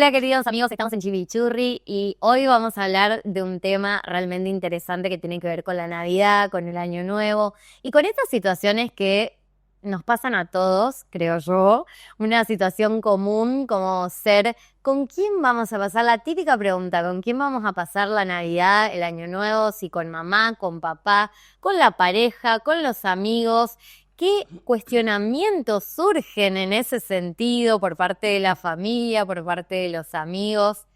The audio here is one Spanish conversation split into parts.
Hola queridos amigos, estamos en Chimichurri y hoy vamos a hablar de un tema realmente interesante que tiene que ver con la Navidad, con el Año Nuevo y con estas situaciones que nos pasan a todos, creo yo, una situación común como ser ¿con quién vamos a pasar? La típica pregunta, ¿con quién vamos a pasar la Navidad, el Año Nuevo? Si con mamá, con papá, con la pareja, con los amigos. ¿Qué cuestionamientos surgen en ese sentido por parte de la familia, por parte de los amigos?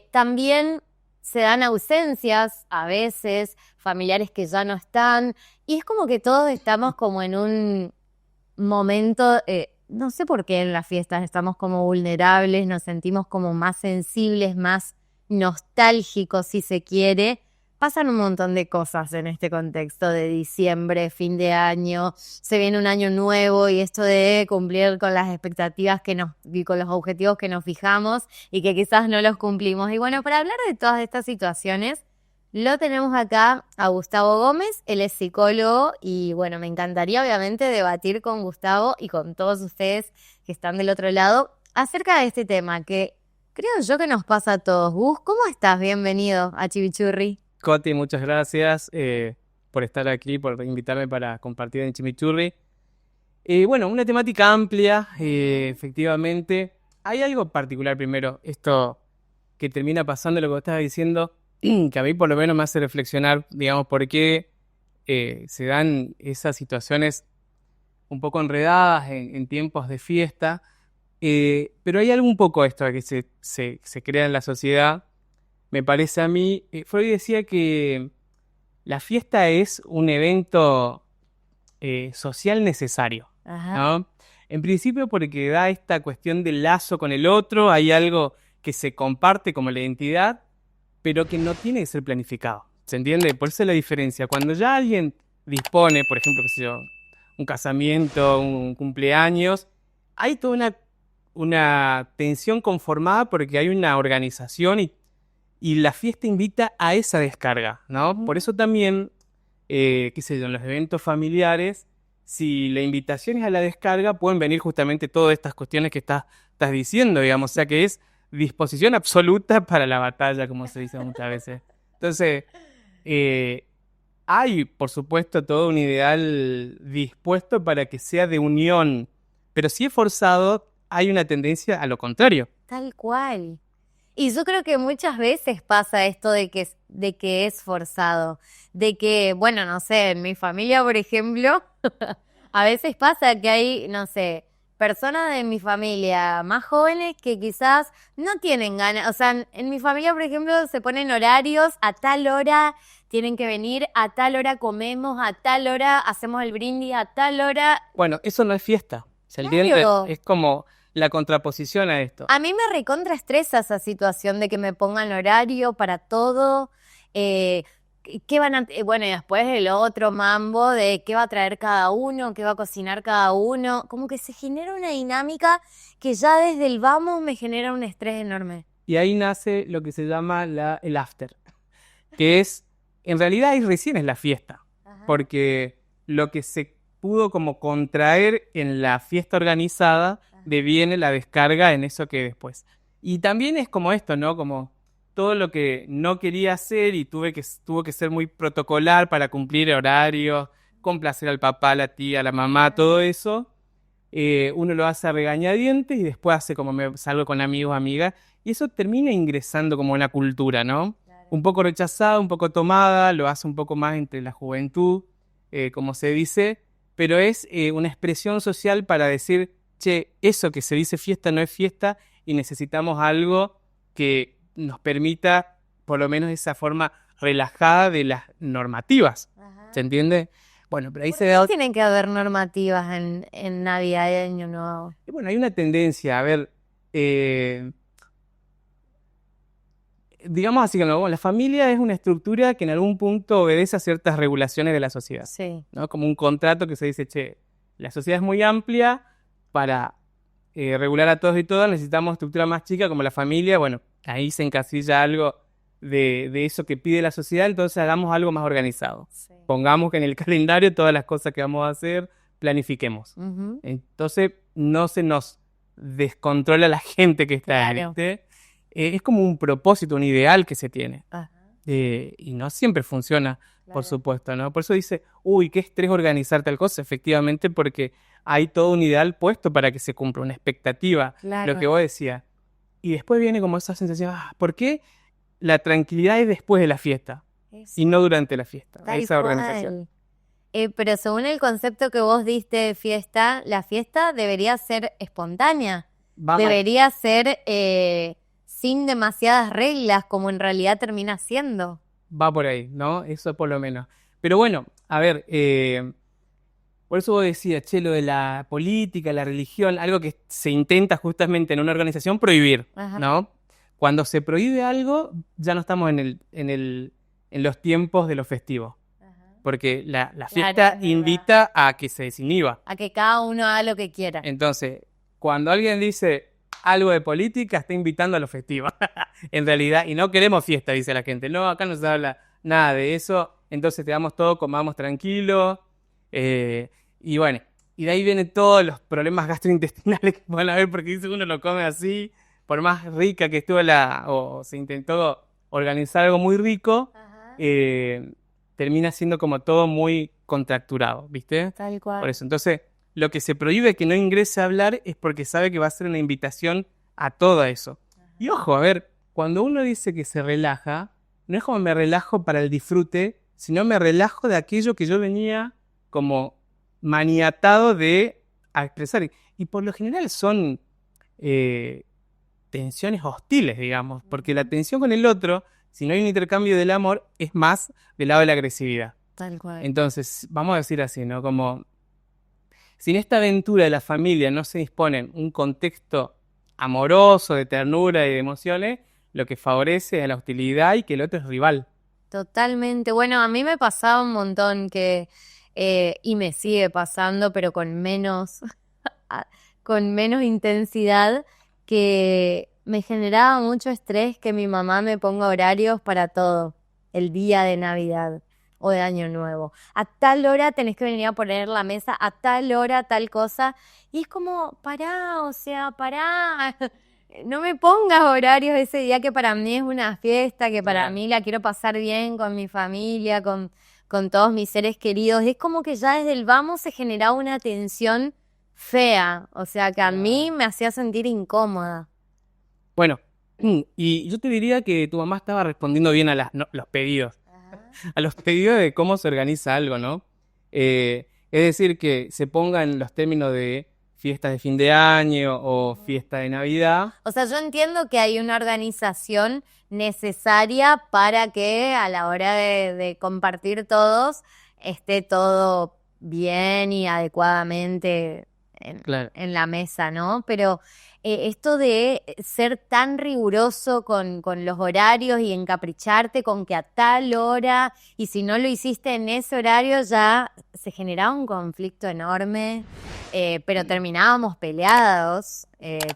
También se dan ausencias a veces, familiares que ya no están, y es como que todos estamos como en un momento, no sé por qué en las fiestas estamos como vulnerables, nos sentimos como más sensibles, más nostálgicos si se quiere. Pasan un montón de cosas en este contexto de diciembre, fin de año, se viene un año nuevo y esto de cumplir con las expectativas y con los objetivos que nos fijamos y que quizás no los cumplimos. Y bueno, para hablar de todas estas situaciones, lo tenemos acá a Gustavo Gómez, él es psicólogo y bueno, me encantaría obviamente debatir con Gustavo y con todos ustedes que están del otro lado acerca de este tema que creo yo que nos pasa a todos. Gus, ¿cómo estás? Bienvenido a Chimichurri. Coti, muchas gracias por estar aquí, por invitarme para compartir en Chimichurri. Bueno, una temática amplia, efectivamente. Hay algo particular primero, esto que termina pasando, lo que vos estabas diciendo, que a mí por lo menos me hace reflexionar, digamos, por qué se dan esas situaciones un poco enredadas en tiempos de fiesta. Pero hay algo un poco esto que se crea en la sociedad. Me parece a mí, Freud decía que la fiesta es un evento social necesario, Ajá. ¿no? En principio porque da esta cuestión del lazo con el otro, hay algo que se comparte como la identidad, pero que no tiene que ser planificado, ¿se entiende? Por eso es la diferencia. Cuando ya alguien dispone, por ejemplo, qué sé yo, un casamiento, un cumpleaños, hay toda una tensión conformada porque hay una organización y la fiesta invita a esa descarga, ¿no? Por eso también, qué sé yo, en los eventos familiares, si la invitación es a la descarga, pueden venir justamente todas estas cuestiones que estás diciendo, digamos, o sea que es disposición absoluta para la batalla, como se dice muchas veces. Entonces, eh, hay, por supuesto, todo un ideal dispuesto para que sea de unión, pero si es forzado, hay una tendencia a lo contrario. Tal cual. Y yo creo que muchas veces pasa esto de que es forzado, de que, bueno, no sé, en mi familia, por ejemplo, a veces pasa que hay, no sé, personas de mi familia más jóvenes que quizás no tienen ganas, o sea, en mi familia, por ejemplo, se ponen horarios, a tal hora tienen que venir, a tal hora comemos, a tal hora hacemos el brindis, a tal hora. Bueno, eso no es fiesta, ¿se entiende? Claro. Es como la contraposición a esto. A mí me recontraestresa esa situación de que me pongan horario para todo. eh, ¿Qué van a, bueno, y después el otro mambo de qué va a traer cada uno, qué va a cocinar cada uno. Como que se genera una dinámica que ya desde el vamos me genera un estrés enorme. Y ahí nace lo que se llama el after, que es, en realidad ahí recién es la fiesta, Ajá. porque lo que se pudo como contraer en la fiesta organizada deviene la descarga en eso que después. Y también es como esto, ¿no? Como todo lo que no quería hacer y tuvo que ser muy protocolar para cumplir horarios, complacer al papá, a la tía, a la mamá, todo eso. Uno lo hace a regañadientes y después hace como me salgo con amigos, amigas, y eso termina ingresando como en la cultura, ¿no? Un poco rechazada, un poco tomada, lo hace un poco más entre la juventud, como se dice, pero es una expresión social para decir, che, eso que se dice fiesta no es fiesta y necesitamos algo que nos permita, por lo menos esa forma relajada de las normativas, ¿se Ajá. entiende? Bueno, pero ahí ¿Por se qué da. tienen que haber normativas en Navidad y Año Nuevo? Y bueno, hay una tendencia, a ver, eh, digamos así, que la familia es una estructura que en algún punto obedece a ciertas regulaciones de la sociedad, Sí. ¿no? Como un contrato que se dice, che, la sociedad es muy amplia para regular a todos y todas, necesitamos estructura más chica como la familia, bueno, ahí se encasilla algo de eso que pide la sociedad, entonces hagamos algo más organizado. Sí. Pongamos que en el calendario todas las cosas que vamos a hacer, planifiquemos. Ujú. Entonces no se nos descontrola la gente que está en Claro. este. es como un propósito, un ideal que se tiene. Ajá, Y no siempre funciona, por claro. supuesto, ¿no? Por eso dice, uy, qué estrés organizar tal cosa, efectivamente, porque hay todo un ideal puesto para que se cumpla, una expectativa, lo Claro. que vos decías. Y después viene como esa sensación, ¿por qué la tranquilidad es después de la fiesta Eso, y no durante la fiesta? tal Esa organización. cual. Pero según el concepto que vos diste de fiesta, la fiesta debería ser espontánea. Va, Debería ser sin demasiadas reglas, como en realidad termina siendo. va por ahí, ¿no? Eso por lo menos. Pero bueno, a ver, por eso vos decías, che, lo de la política, la religión, algo que se intenta justamente en una organización prohibir, Ajá. ¿no? Cuando se prohíbe algo, ya no estamos en los tiempos de los festivos, porque la fiesta es verdad. invita a que se desinhiba. A que cada uno haga lo que quiera. Entonces, cuando alguien dice algo de política, está invitando a los festivos, en realidad, y no queremos fiesta, dice la gente. No, acá no se habla nada de eso, entonces te damos todo, comamos tranquilo, y bueno, y de ahí vienen todos los problemas gastrointestinales que van a haber, porque dice uno lo come así, por más rica que estuvo o se intentó organizar algo muy rico, Ajá. termina siendo como todo muy contracturado, ¿viste? Tal cual. Por eso, entonces, lo que se prohíbe que no ingrese a hablar es porque sabe que va a ser una invitación a todo eso. Y ojo, a ver, cuando uno dice que se relaja, no es como me relajo para el disfrute, sino me relajo de aquello que yo venía como maniatado a expresar. Y por lo general son tensiones hostiles, digamos, porque la tensión con el otro, si no hay un intercambio del amor, es más del lado de la agresividad. Tal cual. Entonces, vamos a decir así, ¿no? Como si en esta aventura de la familia no se dispone un contexto amoroso, de ternura y de emociones, lo que favorece es la hostilidad y que el otro es rival. Totalmente. Bueno, a mí me pasaba un montón y me sigue pasando, pero con menos intensidad, que me generaba mucho estrés que mi mamá me ponga horarios para todo, el día de Navidad o de Año Nuevo. A tal hora tenés que venir a poner la mesa, a tal hora tal cosa. Y es como, pará, o sea, pará. No me pongas horarios ese día que para mí es una fiesta, que para Claro. mí la quiero pasar bien con mi familia, con todos mis seres queridos. Es como que ya desde el vamos se generaba una tensión fea, o sea que a mí me hacía sentir incómoda. Bueno, y yo te diría que tu mamá estaba respondiendo bien a los pedidos, a los pedidos de cómo se organiza algo, ¿no? Es decir, que se pongan los términos de fiestas de fin de año o fiesta de Navidad. O sea, yo entiendo que hay una organización necesaria para que a la hora de compartir todos esté todo bien y adecuadamente Claro. en la mesa, ¿no? Pero esto de ser tan riguroso con los horarios y encapricharte con que a tal hora, y si no lo hiciste en ese horario ya se generaba un conflicto enorme, pero terminábamos peleados,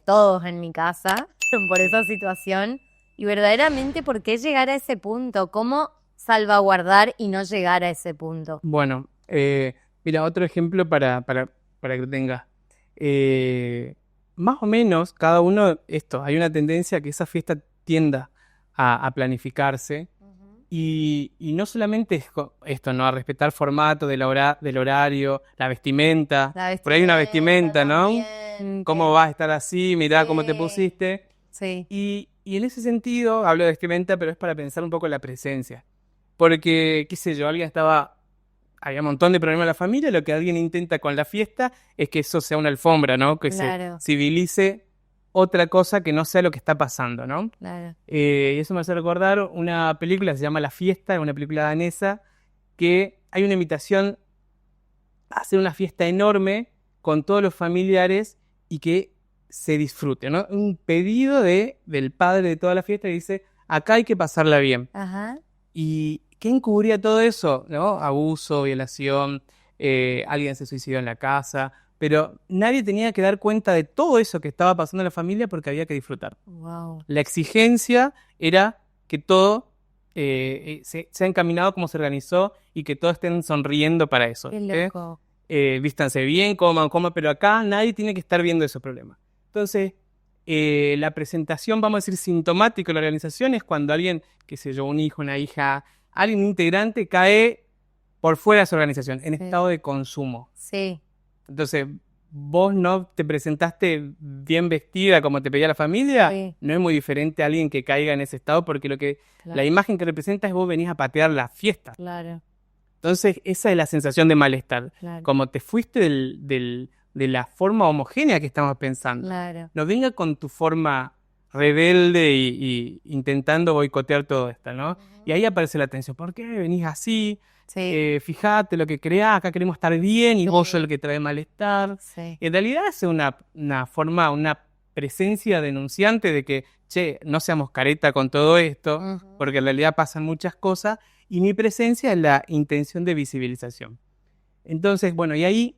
todos en mi casa, por esa situación. Y verdaderamente, ¿por qué llegar a ese punto? ¿Cómo salvaguardar y no llegar a ese punto? Bueno, mira, otro ejemplo para que tengas. Más o menos, cada uno, hay una tendencia a que esa fiesta tienda a planificarse. Y no solamente es esto, ¿no? A respetar formato del horario, la vestimenta. Por ahí hay una vestimenta, ¿no? También, ¿Cómo vas a estar así? Mirá cómo te Sí. pusiste. Sí. Y en ese sentido, hablo de vestimenta, pero es para pensar un poco en la presencia. Porque, qué sé yo, había un montón de problemas en la familia, lo que alguien intenta con la fiesta es que eso sea una alfombra, ¿no? Que Claro. se civilice otra cosa que no sea lo que está pasando, ¿no? Claro. Y eso me hace recordar una película, se llama La Fiesta, una película danesa, que hay una invitación a hacer una fiesta enorme con todos los familiares y que se disfrute, ¿no? Un pedido del padre de toda la fiesta que dice, acá hay que pasarla bien. Ajá. ¿Y qué encubría todo eso? ¿No? Abuso, violación, alguien se suicidó en la casa, pero nadie tenía que dar cuenta de todo eso que estaba pasando en la familia porque había que disfrutar. Wow. La exigencia era que todo sea encaminado como se organizó y que todos estén sonriendo para eso. Qué loco. Vístanse bien, coman, pero acá nadie tiene que estar viendo esos problemas. Entonces, la presentación, vamos a decir, sintomática de la organización es cuando alguien, qué sé yo, un hijo, una hija, alguien integrante cae por fuera de su organización, en estado de consumo. Sí. Entonces, vos no te presentaste bien vestida como te pedía la familia, Sí. no es muy diferente a alguien que caiga en ese estado, porque la imagen que representa es vos venís a patear la fiesta. Claro. Entonces, esa es la sensación de malestar. Claro. Como te fuiste de la forma homogénea que estamos pensando. Claro. No venga con tu forma rebelde y intentando boicotear todo esto, ¿no? Y ahí aparece la tensión. ¿Por qué venís así? Sí. Fíjate lo que creás, acá queremos estar bien y vos sos el que trae malestar. Sí. En realidad es una forma, una presencia denunciante de que, che, no seamos careta con todo esto, porque en realidad pasan muchas cosas, y mi presencia es la intención de visibilización. Entonces, bueno, y ahí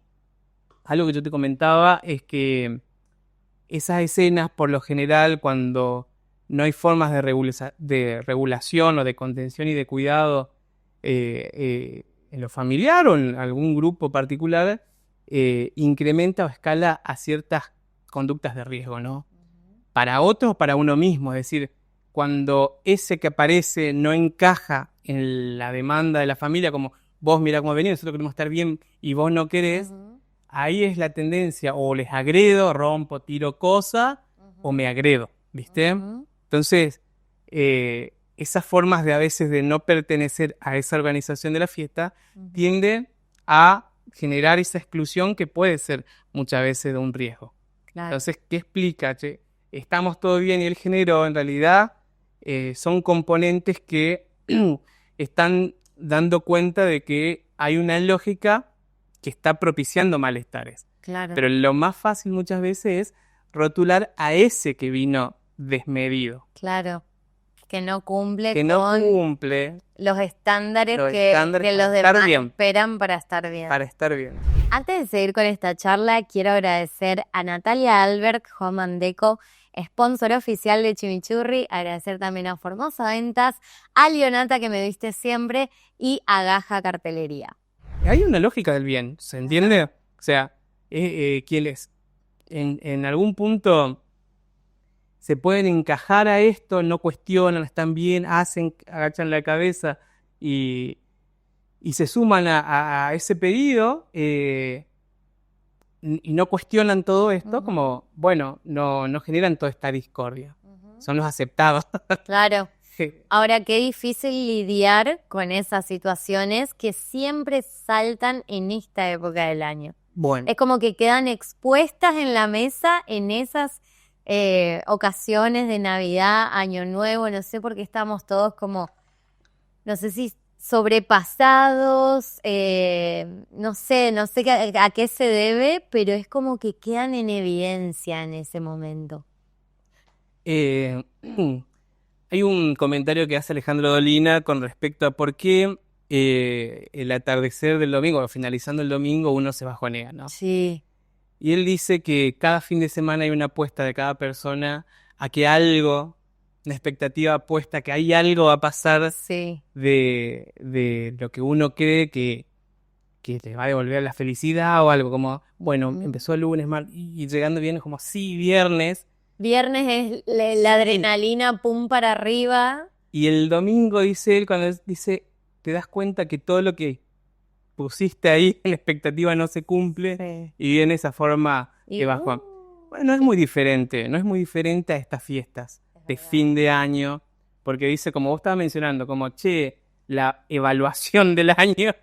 algo que yo te comentaba es que esas escenas, por lo general, cuando no hay formas de regulación o de contención y de cuidado en lo familiar o en algún grupo particular, incrementa o escala a ciertas conductas de riesgo, ¿no? Para otros, para uno mismo. Es decir, cuando ese que aparece no encaja en la demanda de la familia, como vos mirá cómo venís, nosotros queremos estar bien y vos no querés, ahí es la tendencia, o les agredo, rompo, tiro cosa, o me agredo, ¿viste? Entonces, esas formas de a veces de no pertenecer a esa organización de la fiesta tienden a generar esa exclusión que puede ser muchas veces de un riesgo. Claro. Entonces, ¿qué explica? Che, estamos todo bien y el género en realidad son componentes que están dando cuenta de que hay una lógica que está propiciando malestares. Claro. Pero lo más fácil muchas veces es rotular a ese que vino desmedido. Claro. Que no cumple los estándares que los demás esperan para estar bien. Para estar bien. Antes de seguir con esta charla, quiero agradecer a Natalia Albert, Home and Deco, sponsor oficial de Chimichurri, agradecer también a Formosa Ventas, a Leonata, que me viste siempre, y a Gaja Cartelería. Hay una lógica del bien, ¿se entiende? O sea, quienes en algún punto se pueden encajar a esto, no cuestionan, están bien, hacen, agachan la cabeza y se suman a ese pedido y no cuestionan todo esto, como, bueno, no generan toda esta discordia. Son los aceptados. Claro. Ahora, qué difícil lidiar con esas situaciones que siempre saltan en esta época del año. Bueno. Es como que quedan expuestas en la mesa en esas ocasiones de Navidad, Año Nuevo, no sé por qué estamos todos como, no sé si sobrepasados, no sé a qué se debe, pero es como que quedan en evidencia en ese momento. Hay un comentario que hace Alejandro Dolina con respecto a por qué el atardecer del domingo, o finalizando el domingo, uno se bajonea, ¿no? Sí. Y él dice que cada fin de semana hay una apuesta de cada persona a que algo, una expectativa apuesta, que hay algo va a pasar de lo que uno cree que le va a devolver la felicidad o algo, como, bueno, empezó el lunes, y llegando viernes, como, sí, viernes. Viernes es la adrenalina, pum, para arriba. Y el domingo, dice él, cuando dice, te das cuenta que todo lo que pusiste ahí, la expectativa no se cumple, y viene esa forma de bajón. Bueno, no es muy diferente a estas fiestas de fin de año, porque dice, como vos estabas mencionando, como, che, la evaluación del año,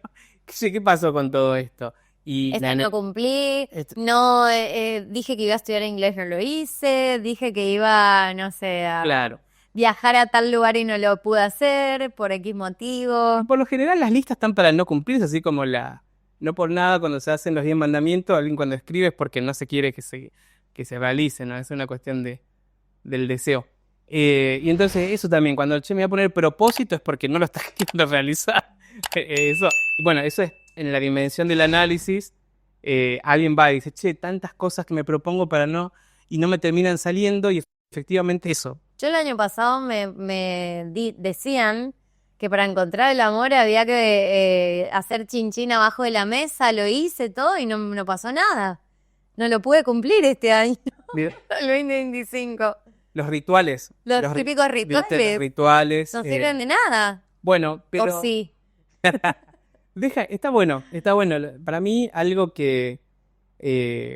¿qué pasó con todo esto? Y no cumplí, dije que iba a estudiar inglés, no lo hice, dije que iba, no sé, a viajar a tal lugar y no lo pude hacer por X motivo. Por lo general las listas están para no cumplirse, así como no por nada cuando se hacen los 10 mandamientos, alguien cuando escribe es porque no se quiere que se realicen, ¿no? Es una cuestión del deseo. Y entonces eso también, cuando me voy a poner propósito es porque no lo estás queriendo realizar. Eso, y bueno, eso es en la dimensión del análisis. Alguien va y dice, che, tantas cosas que me propongo y no me terminan saliendo, y efectivamente eso. Yo el año pasado me decían que para encontrar el amor había que hacer chinchín abajo de la mesa, lo hice todo y no pasó nada. No lo pude cumplir este año. El 2025. Los rituales. Los típicos rituales. ¿Viste? Los rituales. No sirven de nada. Bueno, pero... ¿O sí? Está bueno, está bueno. Para mí, algo que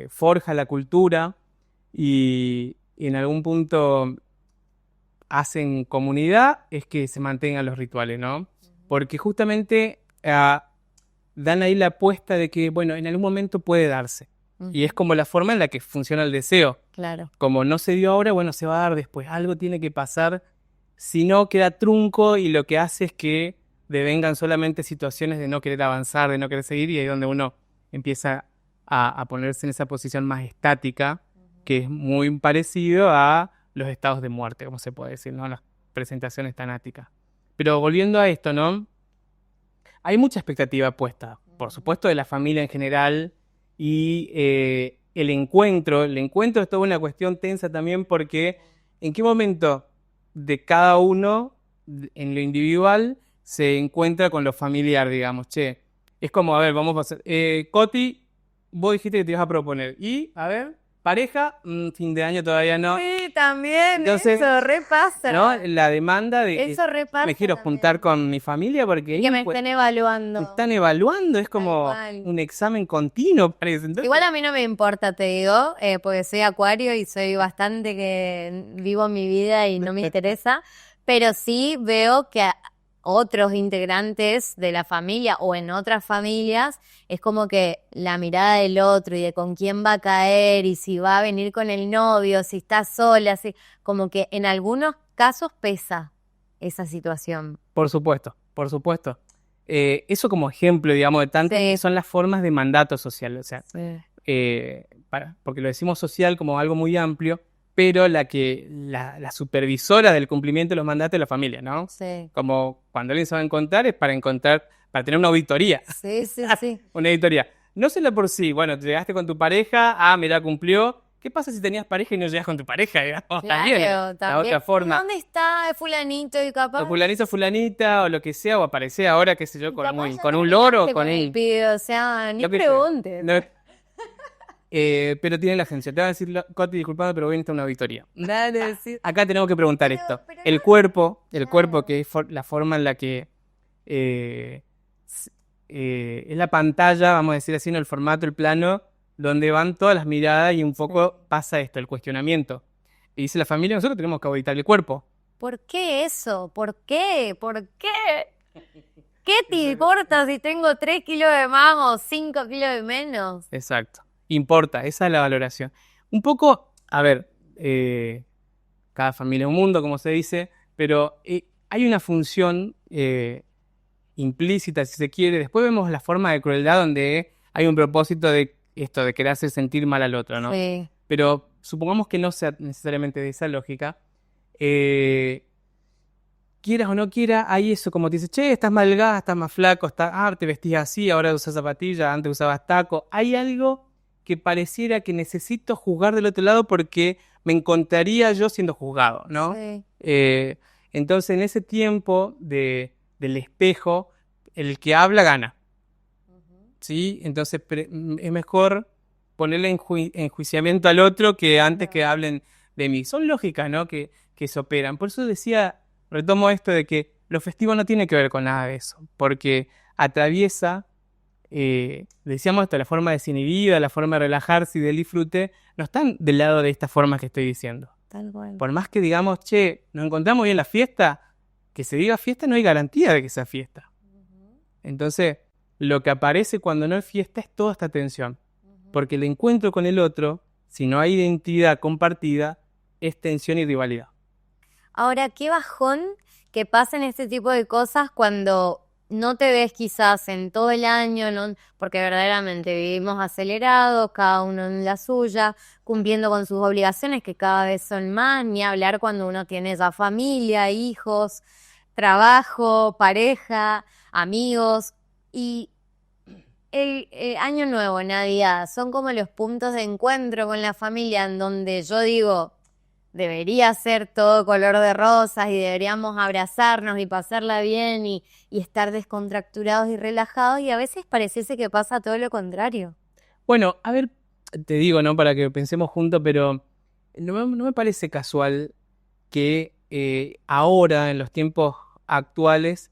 forja la cultura y en algún punto hacen comunidad es que se mantengan los rituales, ¿no? Porque justamente dan ahí la apuesta de que, bueno, en algún momento puede darse. Y es como la forma en la que funciona el deseo. Claro. Como no se dio ahora, bueno, se va a dar después. Algo tiene que pasar. Si no, queda trunco y lo que hace es que devengan solamente situaciones de no querer avanzar, de no querer seguir, y ahí es donde uno empieza a ponerse en esa posición más estática, que es muy parecido a los estados de muerte, como se puede decir, ¿no? Las presentaciones tanáticas. Pero volviendo a esto, ¿no? Hay mucha expectativa puesta, por supuesto, de la familia en general, y el encuentro es toda una cuestión tensa también, porque ¿en qué momento de cada uno, en lo individual, se encuentra con lo familiar, digamos? Che, es como, a ver, vamos a hacer... Coti, vos dijiste que te ibas a proponer. Y, a ver, pareja, fin de año todavía no. Sí, también, Entonces, eso repasa. ¿no? La demanda de... Eso repasa. Me quiero juntar con mi familia porque... Que me estén evaluando. Me están evaluando, es como un examen continuo, parece. Entonces, igual a mí no me importa, te digo, porque soy acuario y soy bastante que vivo mi vida y no me interesa, pero sí veo que otros integrantes de la familia o en otras familias es como que la mirada del otro y de con quién va a caer y si va a venir con el novio, si está sola, así, como que en algunos casos pesa esa situación. Por supuesto, por supuesto. Eso como ejemplo, digamos, de tantas que son las formas de mandato social, o sea, porque lo decimos social como algo muy amplio, pero la supervisora del cumplimiento de los mandatos es la familia, ¿no? Sí. Como cuando alguien se va a encontrar es para tener una auditoría. Sí, sí, sí. Una auditoría. No solo por sí, bueno, te llegaste con tu pareja, mirá, cumplió. ¿Qué pasa si tenías pareja y no llegas con tu pareja? Digamos, claro, también. La otra forma. ¿Dónde está fulanito y capaz? O fulanito, fulanita, o lo que sea, o aparece ahora, qué sé yo, con un loro, con el pibe, o sea, ni preguntes. No, pero tiene la agencia. Te va a decir, Coti, disculpame, pero voy a necesitar una auditoría. Acá tenemos que preguntar esto. El cuerpo, que es la forma en la que es la pantalla, vamos a decir así, en el formato, el plano, donde van todas las miradas y un poco pasa esto, el cuestionamiento. Y dice la familia, nosotros tenemos que auditar el cuerpo. ¿Por qué eso? ¿Por qué? ¿Por qué? ¿Qué te importa si tengo 3 kilos de más o 5 kilos de menos? Exacto. Importa, esa es la valoración. Un poco, a ver, cada familia es un mundo, como se dice, pero hay una función implícita, si se quiere. Después vemos la forma de crueldad donde hay un propósito de esto, de querer hacer sentir mal al otro, ¿no? Sí. Pero supongamos que no sea necesariamente de esa lógica. Quieras o no quieras, hay eso, como te dice, che, estás más delgada, estás más flaco, te vestías así, ahora usas zapatillas, antes usabas taco. Hay algo que pareciera que necesito juzgar del otro lado porque me encontraría yo siendo juzgado, ¿no? Sí. Entonces, en ese tiempo del espejo, el que habla gana. ¿Sí? Entonces, es mejor ponerle enjuiciamiento al otro que antes que hablen de mí. Son lógicas, ¿no? Que se operan. Por eso retomo esto de que lo festivo no tiene que ver con nada de eso, porque atraviesa, decíamos esto, la forma desinhibida, la forma de relajarse y del disfrute, no están del lado de estas formas que estoy diciendo. Tal cual. Por más que digamos, che, nos encontramos bien en la fiesta, que se diga fiesta no hay garantía de que sea fiesta. Entonces, lo que aparece cuando no es fiesta es toda esta tensión, porque el encuentro con el otro, si no hay identidad compartida, es tensión y rivalidad. Ahora, qué bajón que pasen este tipo de cosas cuando no te ves quizás en todo el año, ¿no? Porque verdaderamente vivimos acelerados, cada uno en la suya, cumpliendo con sus obligaciones que cada vez son más, ni hablar cuando uno tiene ya familia, hijos, trabajo, pareja, amigos. Y el Año Nuevo, Navidad, son como los puntos de encuentro con la familia en donde yo digo, debería ser todo color de rosas y deberíamos abrazarnos y pasarla bien y estar descontracturados y relajados, y a veces pareciese que pasa todo lo contrario. Bueno, a ver, te digo, ¿no? Para que pensemos juntos, pero no me parece casual que ahora, en los tiempos actuales,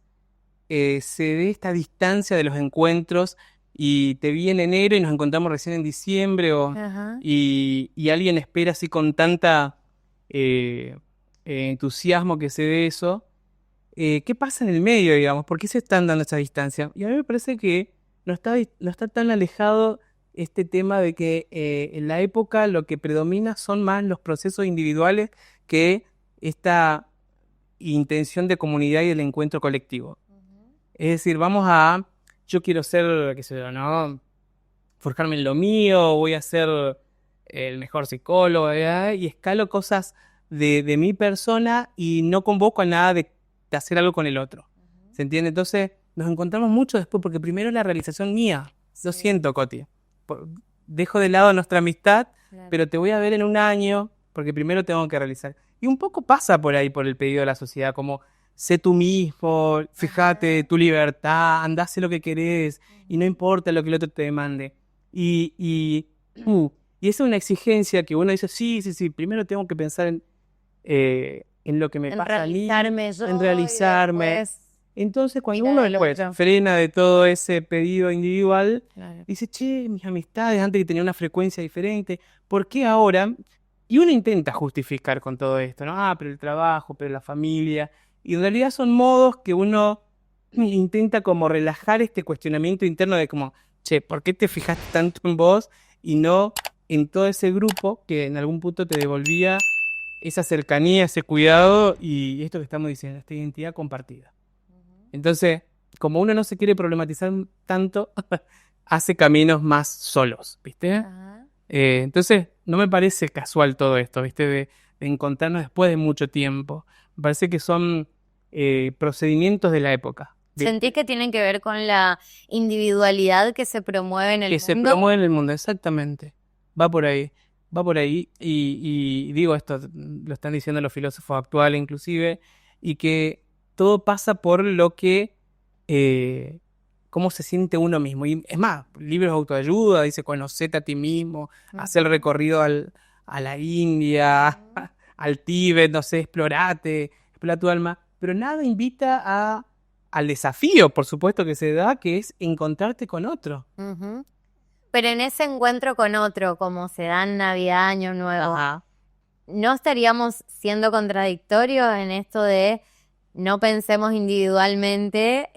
se dé esta distancia de los encuentros y te vi en enero y nos encontramos recién en diciembre Ajá. y alguien espera así con tanta eh, entusiasmo que se dé eso. ¿Qué pasa en el medio, digamos? ¿Por qué se están dando esa distancia? Y a mí me parece que no está tan alejado este tema de que en la época lo que predomina son más los procesos individuales que esta intención de comunidad y del encuentro colectivo. Es decir, yo quiero ser, qué sé yo, ¿no? Forjarme en lo mío, voy a ser el mejor psicólogo, ¿verdad? Y escalo cosas de mi persona y no convoco a nada de hacer algo con el otro. ¿Se entiende? Entonces nos encontramos mucho después, porque primero es la realización mía. Lo Sí, siento, Coti. Dejo de lado nuestra amistad, claro. pero te voy a ver en un año, porque primero tengo que realizar. Y un poco pasa por ahí, por el pedido de la sociedad, como sé tú mismo, fíjate, Ajá. tu libertad, andá, sé lo que querés, y no importa lo que el otro te demande. Y, y, y esa es una exigencia que uno dice, sí, sí, sí, primero tengo que pensar en lo que me En pasa a mí, realizarme en yo y realizarme. después Entonces, cuando mirar uno al después otro. frena de todo ese pedido individual, Claro. dice, che, mis amistades antes que tenía una frecuencia diferente, ¿por qué ahora? Y uno intenta justificar con todo esto, ¿no? Ah, pero el trabajo, pero la familia. Y en realidad son modos que uno intenta como relajar este cuestionamiento interno de como, che, ¿por qué te fijaste tanto en vos y no en todo ese grupo que en algún punto te devolvía esa cercanía, ese cuidado y esto que estamos diciendo, esta identidad compartida? Entonces, como uno no se quiere problematizar tanto, hace caminos más solos, ¿viste? Ajá. Entonces, no me parece casual todo esto, ¿viste? De encontrarnos después de mucho tiempo. Me parece que son procedimientos de la época, ¿Sentís ¿viste? que tienen que ver con la individualidad que se promueve en el Que se mundo? promueve en el mundo, exactamente. Va por ahí, va por ahí. Y digo esto, lo están diciendo los filósofos actuales inclusive, y que todo pasa por lo que, eh, cómo se siente uno mismo. Y es más, libros de autoayuda, dice, conocete a ti mismo, hacer el Ujú, recorrido a la India, ujú, al Tíbet, no sé, explora tu alma, pero nada invita al desafío, por supuesto, que se da, que es encontrarte con otro. ujú. Pero en ese encuentro con otro, como se da en Navidad, Año Nuevo, Ajá. ¿no estaríamos siendo contradictorios en esto de no pensemos individualmente,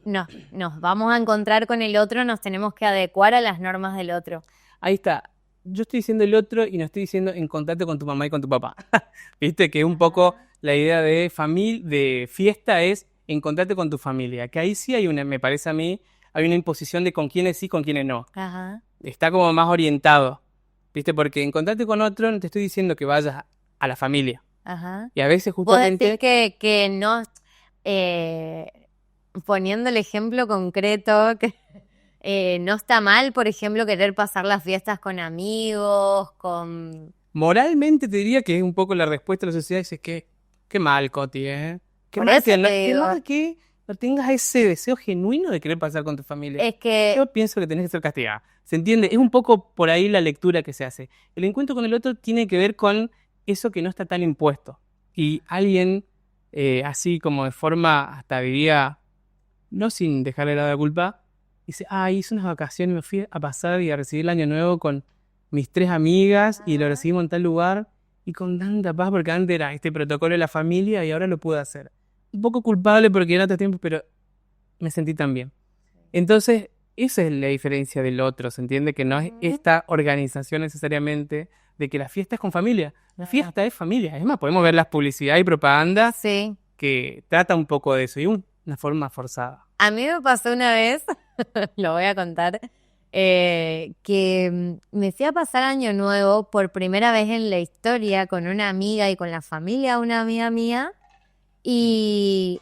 nos vamos a encontrar con el otro, nos tenemos que adecuar a las normas del otro? Ahí está. Yo estoy diciendo el otro y no estoy diciendo encontrarte con tu mamá y con tu papá. Viste que un poco Ajá. la idea de familia, de fiesta es encontrarte con tu familia. Que ahí sí hay una, me parece a mí, hay una imposición de con quiénes sí, con quiénes no. Ajá, Está como más orientado. Viste, porque encontrarte con otro no te estoy diciendo que vayas a la familia. ajá. Y a veces Vos decís justamente que no, eh, poniendo el ejemplo concreto, que no está mal, por ejemplo, querer pasar las fiestas con amigos, con... moralmente te diría que es un poco la respuesta de la sociedad. Dices que, qué mal, Coti, ¿eh? Por eso te Qué digo, mal que no tengas ese deseo genuino de querer pasar con tu familia. es que... Yo pienso que tenés que ser castigada. ¿Se entiende? Es un poco por ahí la lectura que se hace. El encuentro con el otro tiene que ver con eso que no está tan impuesto. Y alguien, así como de forma, hasta diría, no sin dejarle la culpa, dice, ah, hice unas vacaciones, me fui a pasar y a recibir el año nuevo con mis 3 amigas y lo Ajá. recibimos en tal lugar y con tanta paz porque antes era este protocolo de la familia y ahora lo pude hacer. Un poco culpable porque era otro tiempo, pero me sentí tan bien. Entonces, esa es la diferencia del otro, ¿se entiende? Que no es Ujú. esta organización necesariamente de que la fiesta es con familia. La Claro. fiesta es familia. Es más, podemos ver las publicidades y propaganda Sí. que trata un poco de eso y una forma forzada. A mí me pasó una vez, lo voy a contar, que me fui a pasar Año Nuevo por primera vez en la historia con una amiga y con la familia de una amiga mía. Y,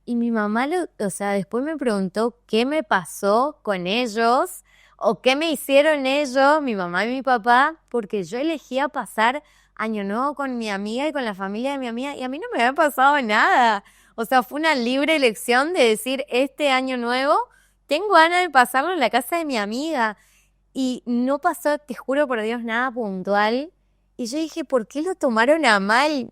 y mi mamá, o sea, después me preguntó qué me pasó con ellos o qué me hicieron ellos, mi mamá y mi papá, porque yo elegía pasar Año Nuevo con mi amiga y con la familia de mi amiga y a mí no me había pasado nada. O sea, fue una libre elección de decir, este Año Nuevo tengo ganas de pasarlo en la casa de mi amiga. Y no pasó, te juro por Dios, nada puntual. Y yo dije, ¿por qué lo tomaron a mal?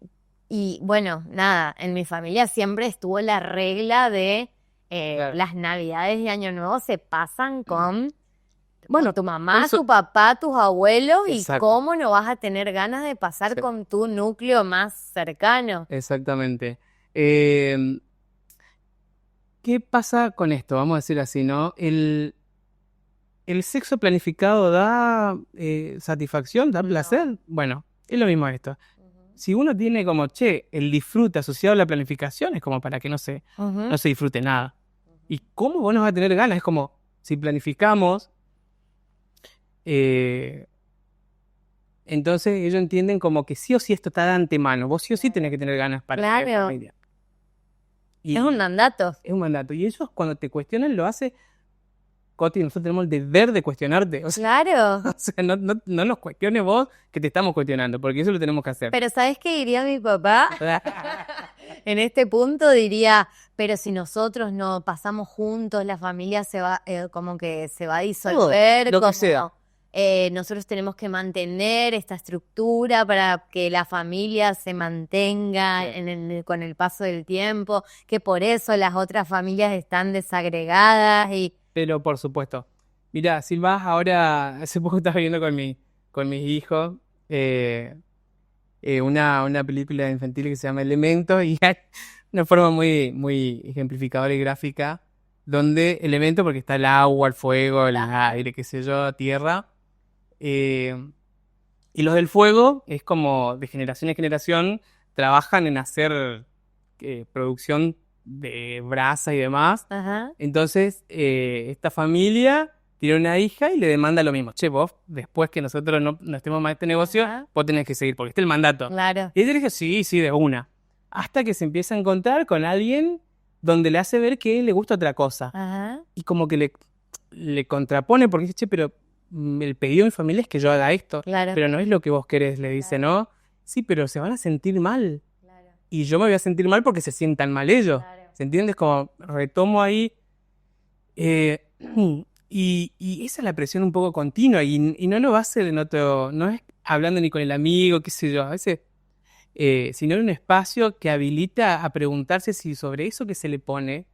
Y bueno, nada, en mi familia siempre estuvo la regla de Claro. las Navidades y Año Nuevo se pasan con, bueno, tu mamá, eso- tu papá, tus abuelos, y Exacto. cómo no vas a tener ganas de pasar Sí. con tu núcleo más cercano. Exactamente. ¿Qué pasa con esto? Vamos a decir así, ¿no? ¿El sexo planificado da satisfacción, da No. placer? Bueno, es lo mismo esto. Si uno tiene como, che, el disfrute asociado a la planificación, es como para que no se disfrute nada. ¿Y cómo vos no vas a tener ganas? Es como, si planificamos, entonces ellos entienden como que sí o sí esto está de antemano. Vos sí o sí tenés que tener ganas para tener Claro. familia. Y Es un mandato. es un mandato. Y ellos cuando te cuestionan lo hace, Coti, nosotros tenemos el deber de cuestionarte. O sea, Claro. o sea, no nos cuestiones vos que te estamos cuestionando, porque eso lo tenemos que hacer. Pero ¿sabes qué diría mi papá? En este punto diría, pero si nosotros no pasamos juntos, la familia se va, como que se va a disolver, lo que como, sea. nosotros tenemos que mantener esta estructura para que la familia se mantenga Sí. con el paso del tiempo, que por eso las otras familias están desagregadas y... Pero por supuesto. Mirá, Silva, ahora hace poco estaba viendo con mis hijos una película infantil que se llama Elementos y hay una forma muy, muy ejemplificadora y gráfica donde Elementos, porque está el agua, el fuego, el aire, qué sé yo, tierra. Y los del fuego es como de generación en generación trabajan en hacer producción de brasa y demás. Ajá. Entonces, esta familia tiene una hija y le demanda lo mismo. Che, vos, después que nosotros no estemos más en este negocio, Ajá. vos tenés que seguir, porque este es el mandato. Claro. Y ella dice, sí, de una. Hasta que se empieza a encontrar con alguien donde le hace ver que le gusta otra cosa. Ajá. Y como que le contrapone, porque dice, che, pero el pedido de mi familia es que yo haga esto. Claro. Pero no es lo que vos querés, le dice, ¿no? Sí, pero se van a sentir mal. Claro. Y yo me voy a sentir mal porque se sientan mal ellos. Claro. ¿Se entiende? Es como retomo ahí. Y esa es la presión un poco continua. Y no lo va a hacer en otro. No es hablando ni con el amigo, qué sé yo. A veces. Sino en un espacio que habilita a preguntarse si sobre eso que se le pone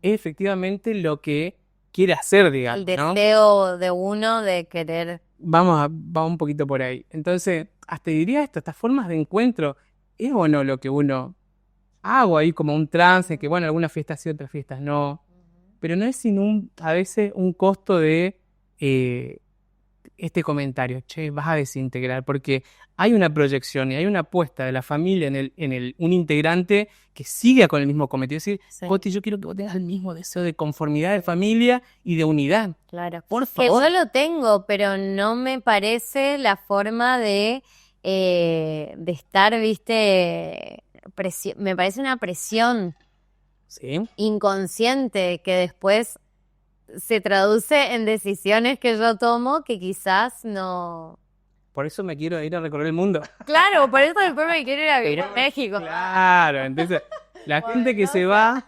es efectivamente lo que quiere hacer, digamos, El ¿no? deseo de uno de querer. Vamos un poquito por ahí. Entonces, hasta diría esto, estas formas de encuentro, ¿es o no lo que uno hago ahí como un trance, que bueno, algunas fiestas sí, otras fiestas no, pero no es sin a veces un costo de este comentario, che, vas a desintegrar, porque hay una proyección y hay una apuesta de la familia en un integrante que siga con el mismo cometido. Es decir, Sí. Coti, yo quiero que vos tengas el mismo deseo de conformidad de familia y de unidad. Claro. Por Que favor. yo lo tengo, pero no me parece la forma de estar, viste, me parece una presión Sí. inconsciente que después se traduce en decisiones que yo tomo que quizás no... Por eso me quiero ir a recorrer el mundo. Claro, por eso después me quiero ir a vivir a México. Claro, entonces la gente que se va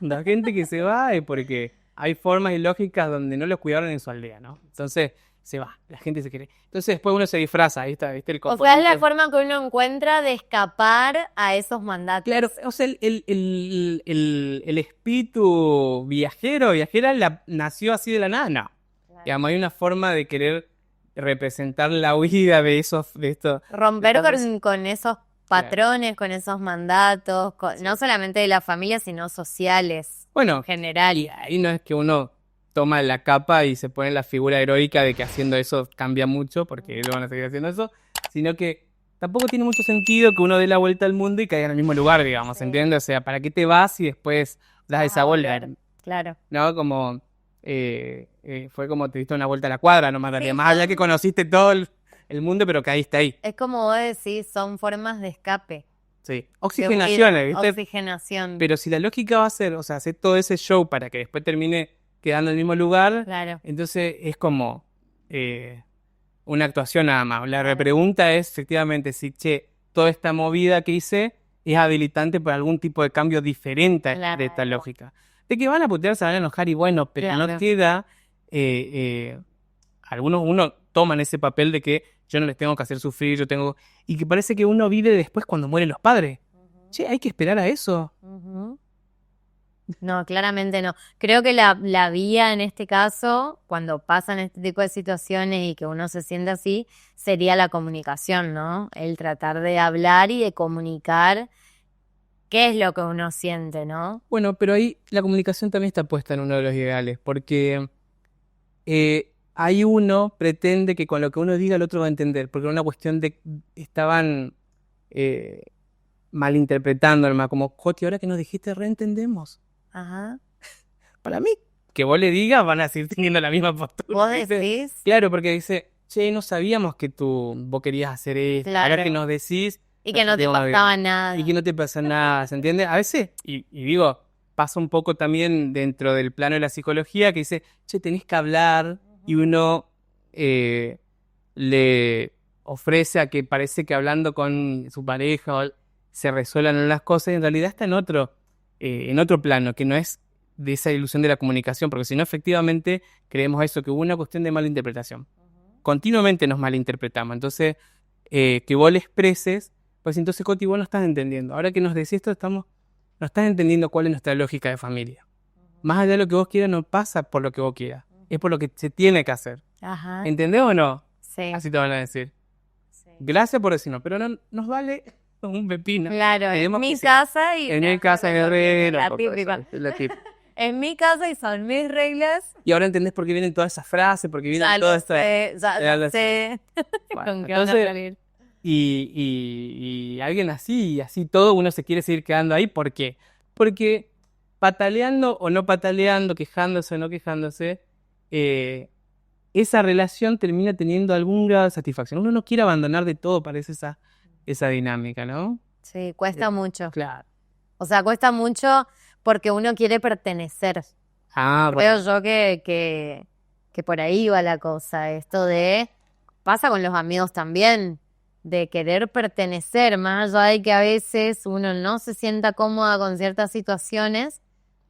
es porque hay formas y lógicas donde no los cuidaron en su aldea, ¿no? Entonces se va, la gente se quiere. Entonces después uno se disfraza, ahí está, ¿viste? El O sea, es componente. la forma que uno encuentra de escapar a esos mandatos. Claro, o sea, el espíritu viajera nació así de la nada, no. Claro. Digamos, hay una forma de querer representar la huida de esto. Romper Entonces, con esos patrones, con esos mandatos, no solamente de la familia, sino sociales bueno, en general. y ahí no es que uno toma la capa y se pone la figura heroica de que haciendo eso cambia mucho, porque ellos van a seguir haciendo eso, sino que tampoco tiene mucho sentido que uno dé la vuelta al mundo y caiga en el mismo lugar, digamos, Sí. ¿entiendes? O sea, ¿para qué te vas y después das esa vuelta? Claro. ¿No? Como, fue como te diste una vuelta a la cuadra, nomás, Sí, más allá que conociste todo el mundo, pero caíste ahí. Es como vos decís, son formas de escape. Sí. Oxigenaciones, ¿viste? Oxigenación. Pero si la lógica va a ser, o sea, hacer todo ese show para que después termine quedando en el mismo lugar, Claro. entonces es como una actuación nada más. La repregunta es efectivamente si, che, toda esta movida que hice es habilitante para algún tipo de cambio diferente de esta lógica. De que van a putear, se van a enojar y bueno, pero no queda, algunos, uno toman ese papel de que yo no les tengo que hacer sufrir, y que parece que uno vive después cuando mueren los padres. Che, hay que esperar a eso. No, claramente no. Creo que la vía en este caso, cuando pasan este tipo de situaciones y que uno se siente así, sería la comunicación, ¿no? El tratar de hablar y de comunicar qué es lo que uno siente, ¿no? Bueno, pero ahí la comunicación también está puesta en uno de los ideales, porque ahí uno pretende que con lo que uno diga el otro va a entender, porque era una cuestión de estaban malinterpretando, hermano, como, Joti, ahora que nos dijiste, reentendemos. Ajá. Para mí, que vos le digas, van a seguir teniendo la misma postura. ¿Vos ¿viste? decís? Claro, porque dice, che, no sabíamos que vos querías hacer esto, Claro. ahora que nos decís... Y que no te sentimos bien. pasaba nada. Y que no te pasa nada, ¿se entiende? A veces, y digo, pasa un poco también dentro del plano de la psicología, que dice, che, tenés que hablar, y uno le ofrece a que parece que hablando con su pareja se resuelvan las cosas, y en realidad está en otro plano, que no es de esa ilusión de la comunicación, porque si no, efectivamente, creemos eso, que hubo una cuestión de malinterpretación. Continuamente nos malinterpretamos, entonces, que vos le expreses, pues entonces, Coti, vos no estás entendiendo. Ahora que nos decís esto, no estás entendiendo cuál es nuestra lógica de familia. Más allá de lo que vos quieras, no pasa por lo que vos quieras. Es por lo que se tiene que hacer. Ajá. ¿Entendés o no? Sí. Así te van a decir. Sí. Gracias por decirnos, pero no nos vale un pepino. Claro, en Tenemos mi que casa y... En mi casa, guerrero. La típica. En mi casa y son mis reglas. Y ahora entendés por qué vienen todas esas frases, por qué vienen Ya todas lo sé, ya lo sé. sé. Bueno, ¿Con qué van a entonces, salir? y alguien así, y así todo, uno se quiere seguir quedando ahí. ¿Por qué? Porque pataleando o no pataleando, quejándose o no quejándose, esa relación termina teniendo algún grado de satisfacción. Uno no quiere abandonar de todo, parece esa dinámica, ¿no? Sí, cuesta mucho. Claro. O sea, cuesta mucho porque uno quiere pertenecer. Ah, Creo yo que por ahí va la cosa. Esto pasa con los amigos también, de querer pertenecer, más allá de que a veces uno no se sienta cómoda con ciertas situaciones,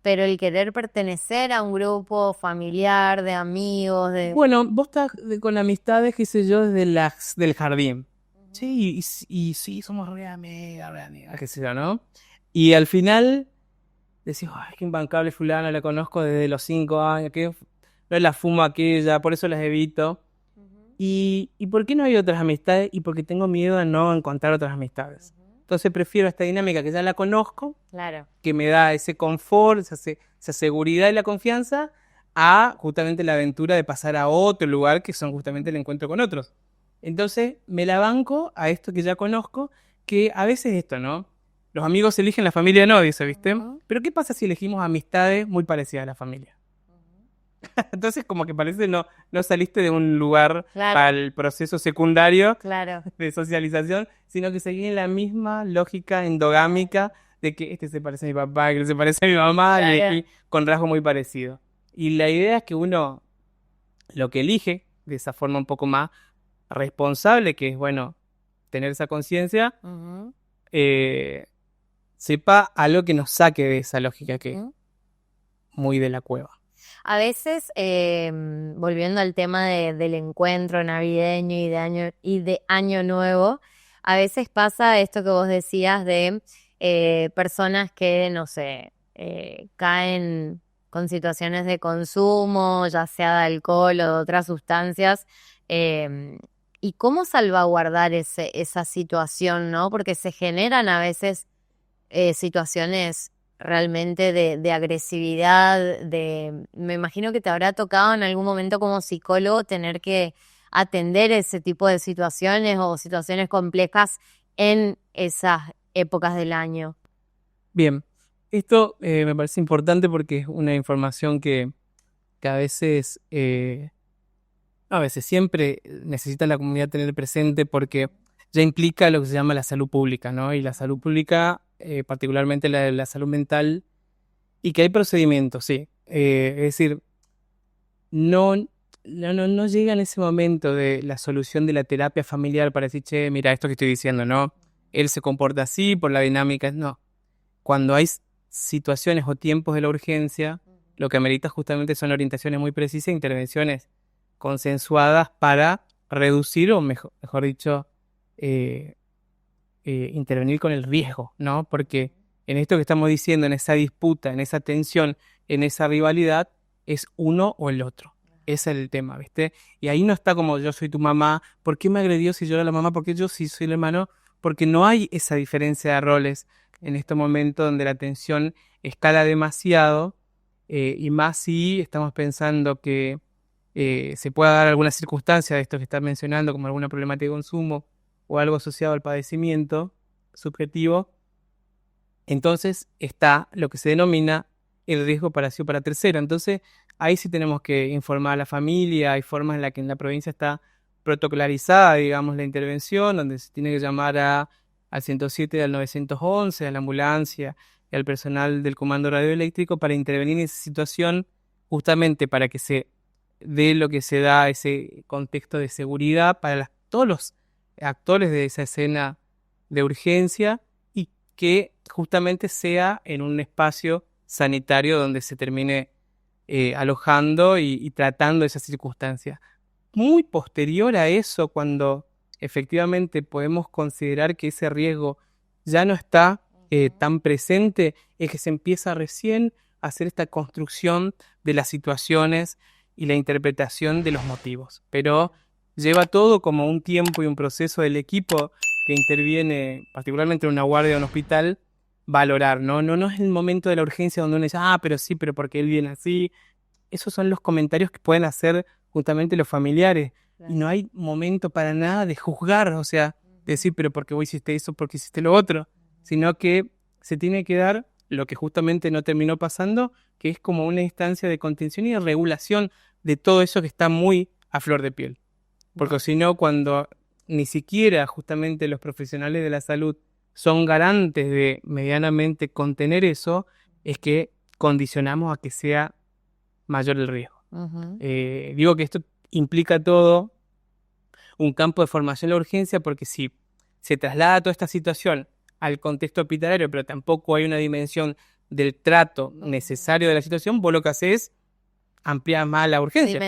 pero el querer pertenecer a un grupo familiar, de amigos, Bueno, vos estás con amistades, qué sé yo, desde del jardín. Sí, y sí, somos re amigas, qué sé yo, ¿no? Y al final decís, ay, qué imbancable fulana, la conozco desde los 5 años, que no la fumo aquella, por eso las evito. ¿Y por qué no hay otras amistades? Y porque tengo miedo de no encontrar otras amistades. Entonces prefiero esta dinámica que ya la conozco, Claro. que me da ese confort, esa seguridad y la confianza, a justamente la aventura de pasar a otro lugar, que son justamente el encuentro con otros. Entonces me la banco a esto que ya conozco, que a veces esto, ¿no? Los amigos eligen, la familia no, dice, ¿viste? Pero ¿qué pasa si elegimos amistades muy parecidas a la familia? Entonces como que parece no saliste de un lugar para el proceso secundario de socialización, sino que seguís en la misma lógica endogámica de que este se parece a mi papá, que se parece a mi mamá, y con rasgos muy parecidos. Y la idea es que uno lo que elige de esa forma un poco más responsable, que es, bueno, tener esa conciencia, sepa algo que nos saque de esa lógica que es muy de la cueva. A veces, volviendo al tema del encuentro navideño y de año nuevo, a veces pasa esto que vos decías de personas que, no sé, caen con situaciones de consumo, ya sea de alcohol o de otras sustancias, y cómo salvaguardar esa situación, ¿no? Porque se generan a veces situaciones realmente de agresividad, me imagino que te habrá tocado en algún momento como psicólogo tener que atender ese tipo de situaciones o situaciones complejas en esas épocas del año. Bien, esto me parece importante porque es una información que a veces siempre necesita la comunidad tener presente, porque ya implica lo que se llama la salud pública, ¿no? Y la salud pública, particularmente la salud mental, y que hay procedimientos, sí. Es decir, no llega en ese momento de la solución de la terapia familiar para decir, che, mira, esto que estoy diciendo, ¿no? Él se comporta así por la dinámica, no. Cuando hay situaciones o tiempos de la urgencia, lo que amerita justamente son orientaciones muy precisas e intervenciones consensuadas para reducir o mejor dicho, intervenir con el riesgo, ¿no? Porque en esto que estamos diciendo, en esa disputa, en esa tensión, en esa rivalidad, es uno o el otro. Ese es el tema, ¿viste? Y ahí no está como yo soy tu mamá, ¿por qué me agredió si yo era la mamá? ¿Por qué yo sí soy el hermano? Porque no hay esa diferencia de roles en este momento donde la tensión escala demasiado, y más si estamos pensando que se pueda dar alguna circunstancia de esto que estás mencionando, como alguna problemática de consumo o algo asociado al padecimiento subjetivo. Entonces está lo que se denomina el riesgo para sí o para tercero. Entonces ahí sí tenemos que informar a la familia. Hay formas en las que en la provincia está protocolarizada, digamos, la intervención, donde se tiene que llamar al 107, al 911, a la ambulancia y al personal del comando radioeléctrico para intervenir en esa situación, justamente para que se dé lo que se da, ese contexto de seguridad para todos los actores de esa escena de urgencia, y que justamente sea en un espacio sanitario donde se termine alojando y tratando esas circunstancias. Muy posterior a eso, cuando efectivamente podemos considerar que ese riesgo ya no está tan presente, es que se empieza recién a hacer esta construcción de las situaciones y la interpretación de los motivos. Pero lleva todo como un tiempo y un proceso del equipo que interviene, particularmente en una guardia de un hospital, valorar, ¿no? No es el momento de la urgencia donde uno dice, pero sí, pero porque él viene así. Esos son los comentarios que pueden hacer justamente los familiares. Claro. Y no hay momento para nada de juzgar, o sea, decir, pero ¿por qué vos hiciste eso? ¿Por qué hiciste lo otro? Sino que se tiene que dar lo que justamente no terminó pasando, que es como una instancia de contención y de regulación de todo eso que está muy a flor de piel. Porque si no, cuando ni siquiera justamente los profesionales de la salud son garantes de medianamente contener eso, es que condicionamos a que sea mayor el riesgo. Ujú. Digo que esto implica todo un campo de formación en la urgencia, porque si se traslada toda esta situación al contexto hospitalario, pero tampoco hay una dimensión del trato necesario de la situación, vos lo que haces es ampliar más la urgencia.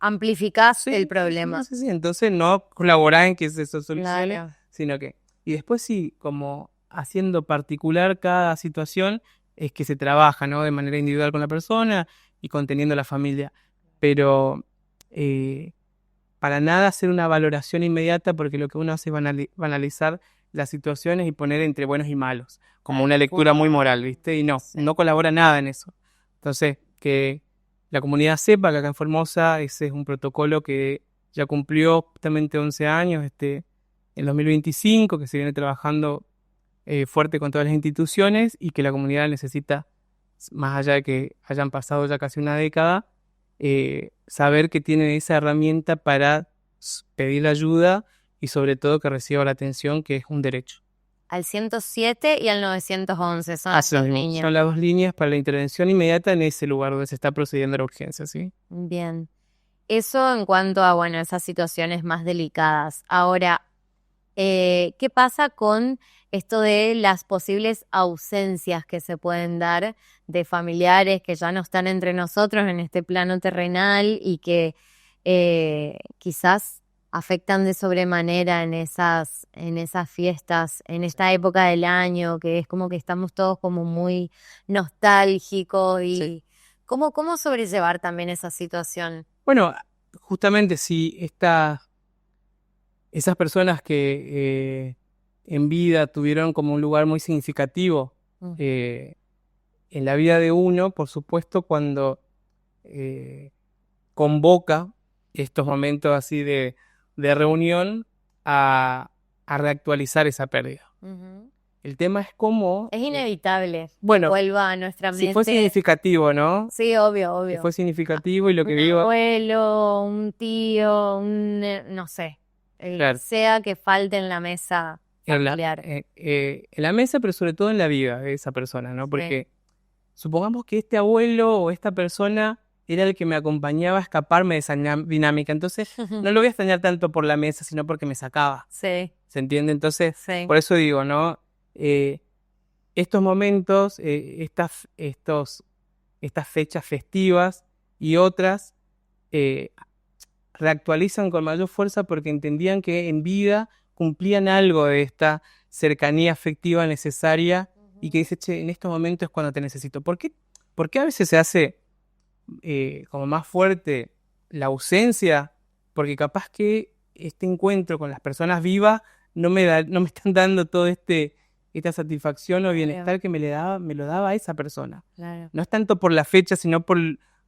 Amplificás Sí, el problema. sí. Entonces no colaborás en que se solucione, Claro. sino que... Y después sí, como haciendo particular cada situación, es que se trabaja, ¿no? De manera individual con la persona y conteniendo a la familia. Pero para nada hacer una valoración inmediata, porque lo que uno hace es banalizar las situaciones y poner entre buenos y malos, como una lectura muy moral, ¿viste? Y no colabora nada en eso. Entonces, que la comunidad sepa que acá en Formosa ese es un protocolo que ya cumplió justamente 11 años, en 2025, que se viene trabajando fuerte con todas las instituciones, y que la comunidad necesita, más allá de que hayan pasado ya casi una década, saber que tienen esa herramienta para pedir ayuda y sobre todo que reciba la atención, que es un derecho. Al 107 y al 911 son las dos líneas. Son las dos líneas para la intervención inmediata en ese lugar donde se está procediendo a la urgencia, ¿sí? Bien. Eso en cuanto a, bueno, esas situaciones más delicadas. Ahora, ¿qué pasa con esto de las posibles ausencias que se pueden dar de familiares que ya no están entre nosotros en este plano terrenal y que quizás afectan de sobremanera en esas fiestas, en esta época del año, que es como que estamos todos como muy nostálgicos y Sí. ¿cómo sobrellevar también esa situación? Bueno, justamente si esas personas que en vida tuvieron como un lugar muy significativo en la vida de uno, por supuesto, cuando convoca estos momentos así de reunión a reactualizar esa pérdida. Ujú. El tema es cómo... Es inevitable que bueno, vuelva a nuestra si fue mente. significativo, ¿no? Sí, obvio, Si obvio. fue significativo y lo que Un digo... abuelo, un tío, no sé, el que Claro. sea que falte en la mesa familiar. En la mesa, pero sobre todo en la vida de esa persona, ¿no? Sí. Porque supongamos que este abuelo o esta persona era el que me acompañaba a escaparme de esa dinámica. Entonces, no lo voy a extrañar tanto por la mesa, sino porque me sacaba. Sí, ¿Se entiende? Entonces, sí. por eso digo, ¿no? Estos momentos, estas fechas festivas y otras, reactualizan con mayor fuerza porque entendían que en vida cumplían algo de esta cercanía afectiva necesaria y que dice, che, en estos momentos es cuando te necesito. ¿Por qué a veces se hace como más fuerte la ausencia? Porque capaz que este encuentro con las personas vivas no me están dando todo esta satisfacción o bienestar que me lo daba esa persona. Claro. No es tanto por la fecha, sino por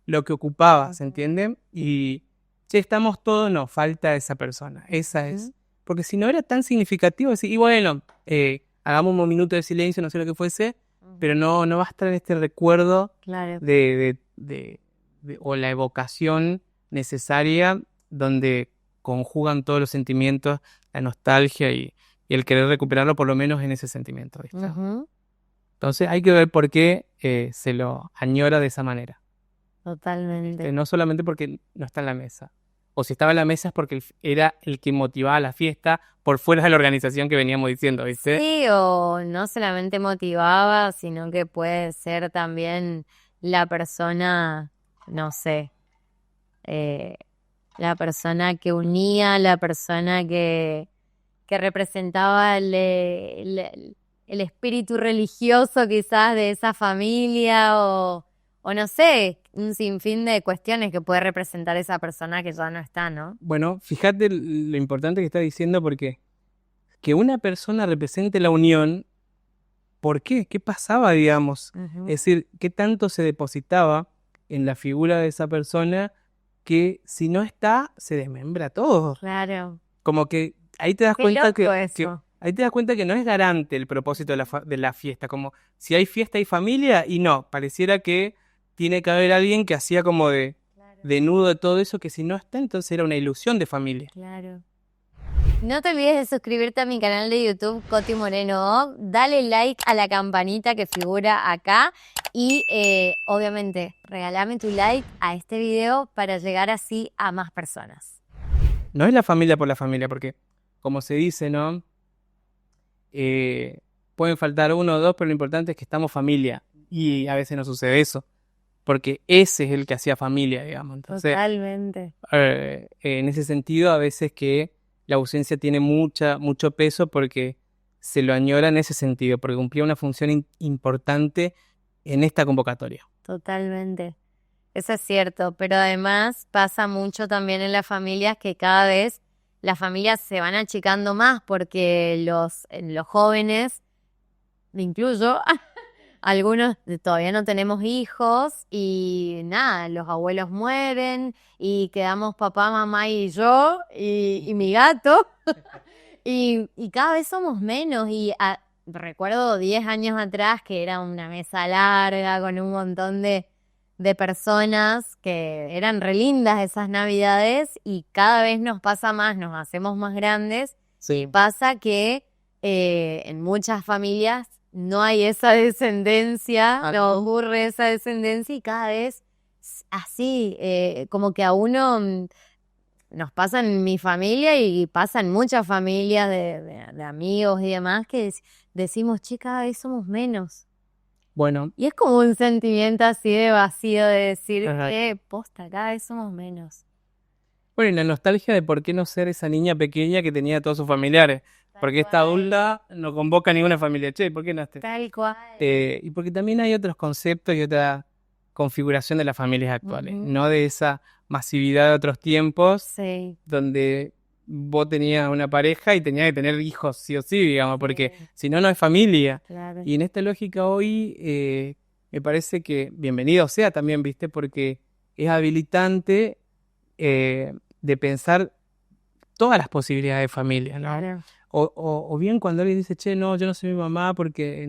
lo que ocupaba, ¿se entiende? Y, che, estamos todos, no, falta esa persona, esa es. Porque si no era tan significativo, y bueno, hagamos un minuto de silencio, no sé lo que fuese, pero no va a estar en este recuerdo Claro. o la evocación necesaria donde conjugan todos los sentimientos, la nostalgia y el querer recuperarlo por lo menos en ese sentimiento, ¿viste? Entonces hay que ver por qué se lo añora de esa manera. Totalmente. No solamente porque no está en la mesa. O si estaba en la mesa es porque era el que motivaba la fiesta por fuera de la organización que veníamos diciendo, ¿viste? Sí, o no solamente motivaba, sino que puede ser también la persona, no sé, la persona que unía, la persona que representaba el espíritu religioso quizás de esa familia o no sé, un sinfín de cuestiones que puede representar esa persona que ya no está, ¿no? Bueno, fíjate lo importante que está diciendo porque que una persona represente la unión, ¿por qué? ¿Qué pasaba, digamos? Es decir, ¿qué tanto se depositaba en la figura de esa persona que si no está, se desmembra todo? Claro. Como que ahí te das Qué cuenta loco que eso. ahí te das cuenta que no es garante el propósito de la fiesta. Como si hay fiesta hay familia, y no, pareciera que tiene que haber alguien que hacía como de nudo de todo eso, que si no está, entonces era una ilusión de familia. Claro. No te olvides de suscribirte a mi canal de YouTube, Coti Moreno. Dale like a la campanita que figura acá y obviamente regálame tu like a este video para llegar así a más personas. No es la familia por la familia, porque como se dice, ¿no? Pueden faltar uno o dos, pero lo importante es que estamos familia. Y a veces no sucede eso, porque ese es el que hacía familia, digamos. Entonces, Totalmente. En ese sentido, a veces que la ausencia tiene mucho peso porque se lo añora en ese sentido, porque cumplía una función importante en esta convocatoria. Totalmente. Eso es cierto, pero además pasa mucho también en las familias que cada vez las familias se van achicando más porque los jóvenes, me incluyo, algunos todavía no tenemos hijos y nada, los abuelos mueren y quedamos papá, mamá y yo y mi gato y cada vez somos menos y recuerdo 10 años atrás que era una mesa larga con un montón de personas que eran re lindas esas navidades y cada vez nos pasa más, nos hacemos más grandes. Sí. Pasa que en muchas familias no hay esa descendencia, no ocurre esa descendencia y cada vez así, como que a uno nos pasa en mi familia y pasa en muchas familias de amigos y demás que decimos, che, cada vez somos menos. Bueno. Y es como un sentimiento así de vacío de decir, posta, cada vez somos menos. Bueno, y la nostalgia de por qué no ser esa niña pequeña que tenía a todos sus familiares. Porque esta adulta no convoca a ninguna familia. Che, ¿por qué no esté? Tal cual. Y porque también hay otros conceptos y otra configuración de las familias actuales. No de esa masividad de otros tiempos. Sí. Donde vos tenías una pareja y tenías que tener hijos sí o sí, digamos, porque si no, no es familia. Claro. Y en esta lógica hoy me parece que bienvenido sea también, ¿viste? Porque es habilitante de pensar todas las posibilidades de familia, ¿no? Claro. O bien cuando alguien dice, che, no, yo no soy mamá porque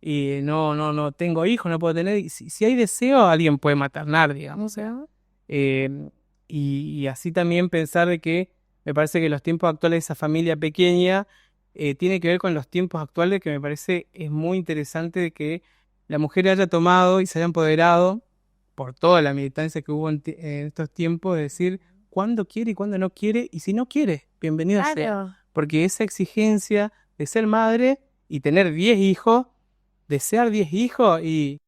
y no tengo hijos, no puedo tener. Si hay deseo, alguien puede maternar, digamos. Y así también pensar de que me parece que los tiempos actuales de esa familia pequeña tiene que ver con los tiempos actuales, que me parece es muy interesante de que la mujer haya tomado y se haya empoderado por toda la militancia que hubo en estos tiempos, de decir cuándo quiere y cuándo no quiere, y si no quiere, bienvenida sea. Porque esa exigencia de ser madre y tener 10 hijos, desear 10 hijos, y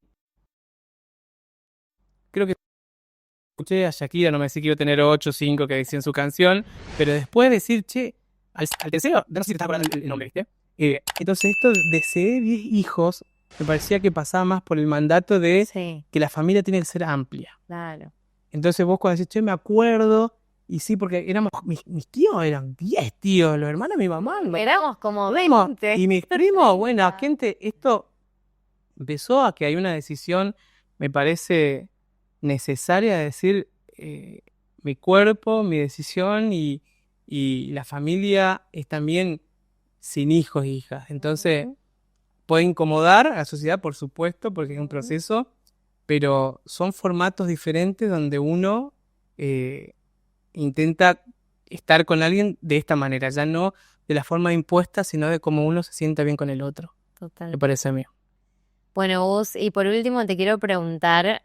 creo que escuché a Shakira, no me decía que iba a tener 8 o 5 que decía en su canción, pero después decir, che, al tercero, no sé si te estás acordando el nombre, ¿viste? Entonces esto de deseé 10 hijos, me parecía que pasaba más por el mandato de Sí, que la familia tiene que ser amplia. claro. Entonces vos cuando decís, che, me acuerdo, y sí, porque éramos, mis tíos eran 10 tíos, los hermanos de mi mamá. Éramos como Primos, 20. y mis primos, bueno, gente, esto empezó a que hay una decisión, me parece necesaria de decir mi cuerpo, mi decisión y la familia es también sin hijos e hijas. Entonces puede incomodar a la sociedad, por supuesto, porque es un proceso, pero son formatos diferentes donde uno intenta estar con alguien de esta manera, ya no de la forma impuesta, sino de cómo uno se sienta bien con el otro. Total. Me parece a mí. Bueno, Gus, y por último te quiero preguntar,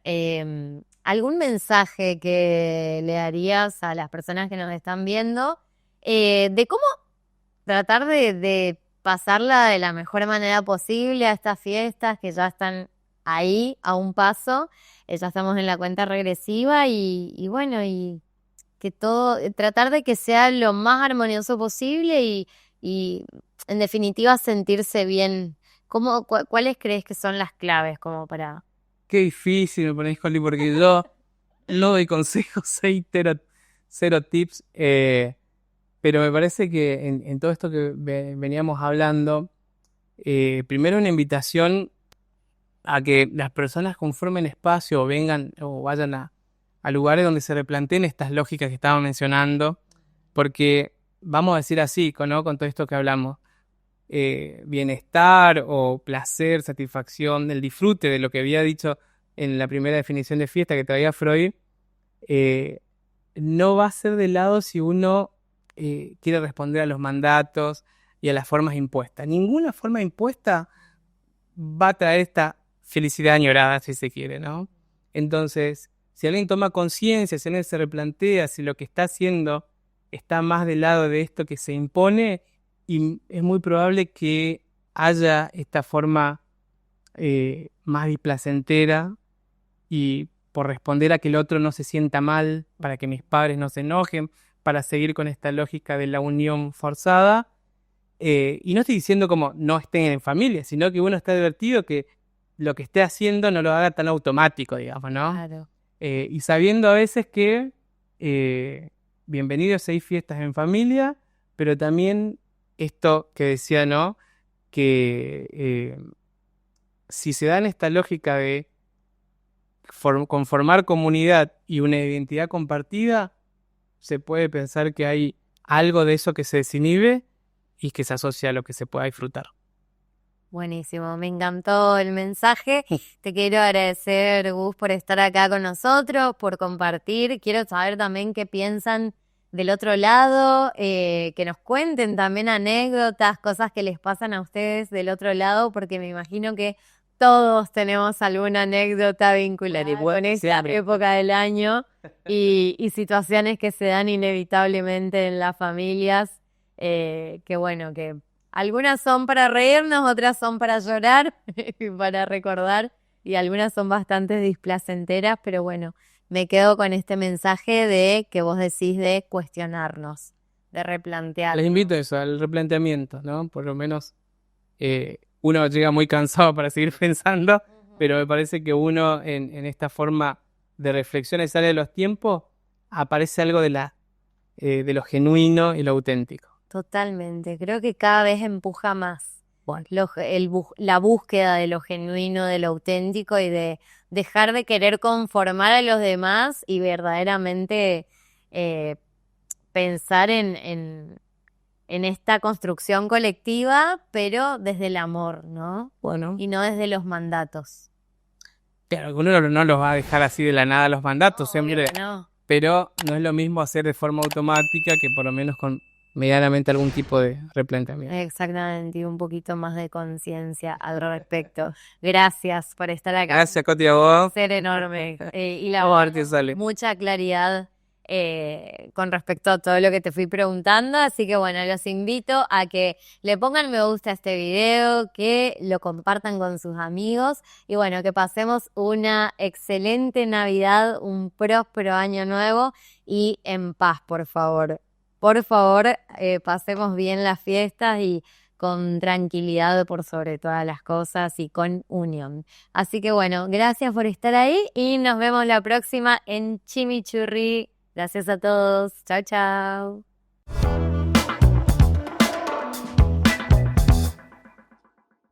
¿algún mensaje que le darías a las personas que nos están viendo de cómo tratar de pasarla de la mejor manera posible a estas fiestas que ya están ahí a un paso? Ya estamos en la cuenta regresiva y bueno, y que todo, tratar de que sea lo más armonioso posible y en definitiva sentirse bien. ¿Cuáles crees que son las claves como para... Qué difícil me ponéis, Juli, porque yo no doy consejos, soy cero tips, pero me parece que en todo esto que veníamos hablando, primero una invitación a que las personas conformen espacio o vengan o vayan a lugares donde se replanteen estas lógicas que estaba mencionando, porque vamos a decir así, ¿no? Con todo esto que hablamos, bienestar o placer, satisfacción, el disfrute de lo que había dicho en la primera definición de fiesta que traía Freud, no va a ser de lado si uno quiere responder a los mandatos y a las formas impuestas. Ninguna forma impuesta va a traer esta felicidad añorada, si se quiere, ¿no? Entonces, si alguien toma conciencia, si alguien se replantea si lo que está haciendo está más del lado de esto que se impone, y es muy probable que haya esta forma más displacentera y por responder a que el otro no se sienta mal, para que mis padres no se enojen, para seguir con esta lógica de la unión forzada. Y no estoy diciendo como no estén en familia, sino que uno está advertido que lo que esté haciendo no lo haga tan automático, digamos, ¿no? Claro. Y sabiendo a veces que bienvenidos a 6 fiestas en familia, pero también esto que decía, ¿no? Que si se da en esta lógica de conformar comunidad y una identidad compartida, se puede pensar que hay algo de eso que se desinhibe y que se asocia a lo que se pueda disfrutar. Buenísimo, me encantó el mensaje. Te quiero agradecer, Gus, por estar acá con nosotros, por compartir. Quiero saber también qué piensan del otro lado, que nos cuenten también anécdotas, cosas que les pasan a ustedes del otro lado, porque me imagino que todos tenemos alguna anécdota vinculada con esta época del año y situaciones que se dan inevitablemente en las familias, que bueno, que algunas son para reírnos, otras son para llorar y para recordar, y algunas son bastante displacenteras, pero bueno, me quedo con este mensaje de que vos decís de cuestionarnos, de replantear. Les invito a eso, al replanteamiento, ¿no? Por lo menos uno llega muy cansado para seguir pensando, pero me parece que uno en esta forma de reflexión y sale de los tiempos, aparece algo de lo genuino y lo auténtico. Totalmente, creo que cada vez empuja más la búsqueda de lo genuino, de lo auténtico y de dejar de querer conformar a los demás y verdaderamente pensar en esta construcción colectiva, pero desde el amor, ¿no? Bueno. Y no desde los mandatos. Claro, uno no los va a dejar así de la nada los mandatos, siempre. No. Pero no es lo mismo hacer de forma automática que por lo menos con medianamente algún tipo de replanteamiento. Exactamente, y un poquito más de conciencia al respecto. Gracias por estar acá. Gracias, Coti, a vos. Ser enorme. Y Vamos a ver qué sale. mucha claridad con respecto a todo lo que te fui preguntando. Así que bueno, los invito a que le pongan me gusta a este video, que lo compartan con sus amigos y bueno, que pasemos una excelente Navidad, un próspero año nuevo y en paz, por favor. Por favor, pasemos bien las fiestas y con tranquilidad por sobre todas las cosas y con unión. Así que bueno, gracias por estar ahí y nos vemos la próxima en Chimichurri. Gracias a todos. Chao, chao.